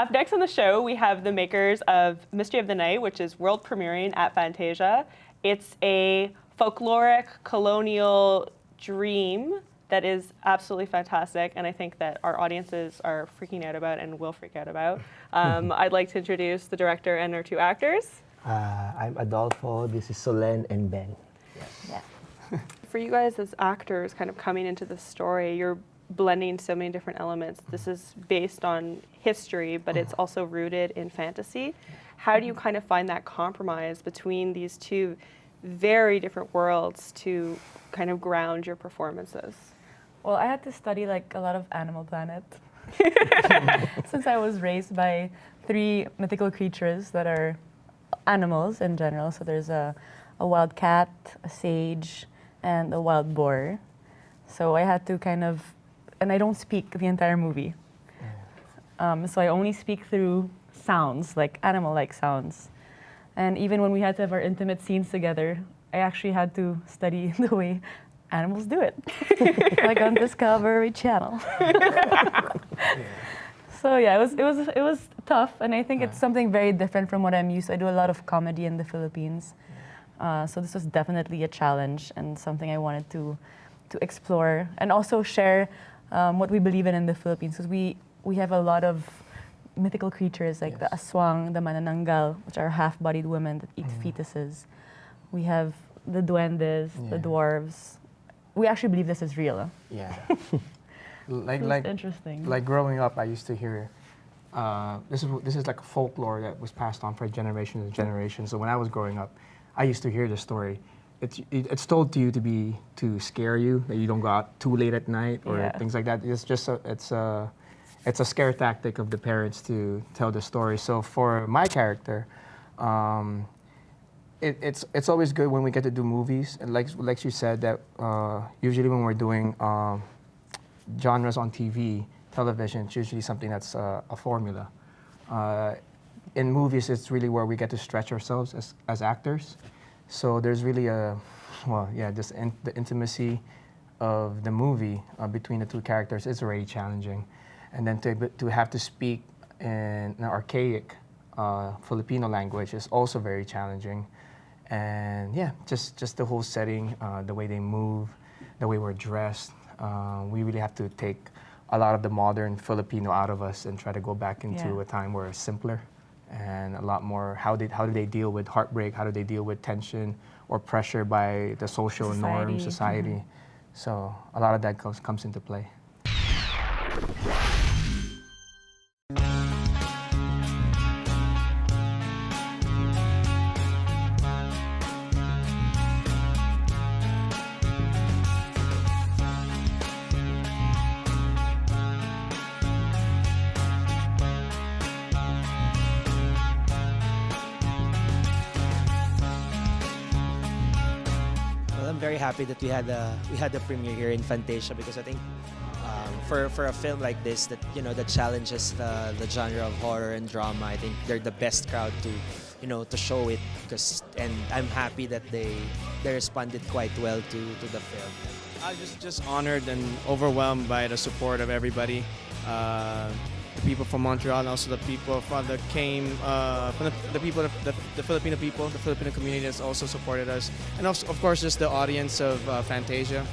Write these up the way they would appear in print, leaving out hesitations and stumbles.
Up next on the show, we have the makers of Mystery of the Night, which is world premiering at Fantasia. It's a folkloric colonial dream that is absolutely fantastic, and I think that our audiences are freaking out about and will freak out about. I'd like to introduce the director and our two actors. I'm Adolfo, this is Solenn and Ben. Yeah. For you guys as actors kind of coming into the story, you're blending so many different elements. This is based on history, but it's also rooted in fantasy. How do you kind of find that compromise between these two very different worlds to kind of ground your performances? Well, I had to study like a lot of Animal Planet since I was raised by 3 mythical creatures that are animals in general. So there's a wild cat, a sage, and a wild boar. So I had to kind of, and I don't speak the entire movie. So I only speak through sounds, like animal-like sounds. And even when we had to have our intimate scenes together, I actually had to study the way animals do it, like on Discovery Channel. So yeah, it was tough, and I think it's something very different from what I'm used to. I do a lot of comedy in the Philippines, so this was definitely a challenge and something I wanted to explore and also share what we believe in the Philippines, because we have a lot of mythical creatures like the aswang, the manananggal, which are half-bodied women that eat fetuses. We have the duendes, the dwarves. We actually believe this is real. Yeah. Like interesting. Like growing up, I used to hear this is like a folklore that was passed on for generation to generation. So when I was growing up, I used to hear the story. It's told to you to scare you, that you don't go out too late at night or things like that. It's just it's a scare tactic of the parents to tell the story. So for my character, it's always good when we get to do movies, and like you said, that usually when we're doing genres on TV, television, it's usually something that's a formula. In movies, it's really where we get to stretch ourselves as actors. So there's really the intimacy of the movie between the two characters is already challenging. And then to have to speak in an archaic Filipino language is also very challenging. And yeah, just the whole setting, the way they move, the way we're dressed, we really have to take a lot of the modern Filipino out of us and try to go back into a time where it's simpler and a lot more, how do they deal with heartbreak, how do they deal with tension or pressure by the social norms, society. So a lot of that comes into play. Very happy that we had the premiere here in Fantasia, because I think for a film like this that that challenges the genre of horror and drama, I think they're the best crowd to show it, and I'm happy that they responded quite well to the film. I was just honored and overwhelmed by the support of everybody. The people from Montreal, and also the people that came from the people, the Filipino people, the Filipino community that's also supported us, and also, of course, just the audience of Fantasia.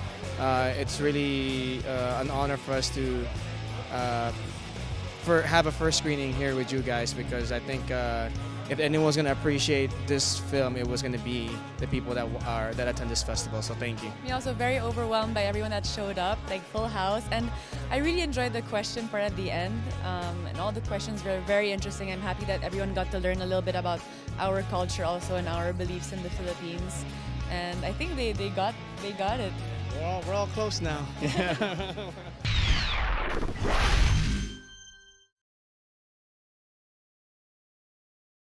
It's really an honor for us to have a first screening here with you guys, because I think if anyone's going to appreciate this film, it was going to be the people that attend this festival. So thank you. Me also very overwhelmed by everyone that showed up, like full house, and I really enjoyed the question part at the end, and all the questions were very interesting. I'm happy that everyone got to learn a little bit about our culture also and our beliefs in the Philippines, and I think they got it. We're all close now.